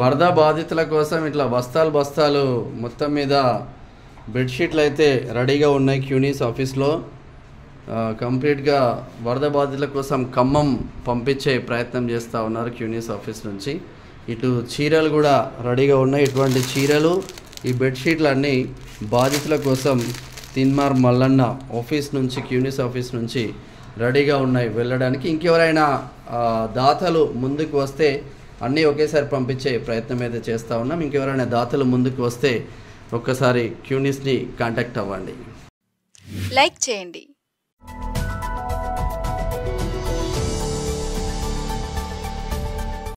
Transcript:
వరద బాధితుల కోసం ఇట్లా బస్తాలు బస్తాలు మొత్తం మీద బెడ్షీట్లు అయితే రెడీగా ఉన్నాయి క్యూనిస్ ఆఫీస్లో. కంప్లీట్గా వరద బాధితుల కోసం ఖమ్మం పంపించే ప్రయత్నం చేస్తూ ఉన్నారు క్యూనిస్ ఆఫీస్ నుంచి. ఇటు చీరలు కూడా రెడీగా ఉన్నాయి. ఇటువంటి చీరలు, ఈ బెడ్షీట్లు అన్నీ బాధితుల కోసం తిన్మార్ మల్లన్న ఆఫీస్ నుంచి, క్యూనిస్ ఆఫీస్ నుంచి రెడీగా ఉన్నాయి వెళ్ళడానికి. ఇంకెవరైనా దాతలు ముందుకు వస్తే అన్నీ ఒకేసారి పంపించే ప్రయత్నం అయితే చేస్తూ ఉన్నాం. ఇంకెవరైనా దాతలు ముందుకు వస్తే ఒక్కసారి క్యూనిస్ని కాంటాక్ట్ అవ్వండి. లైక్ చేయండి,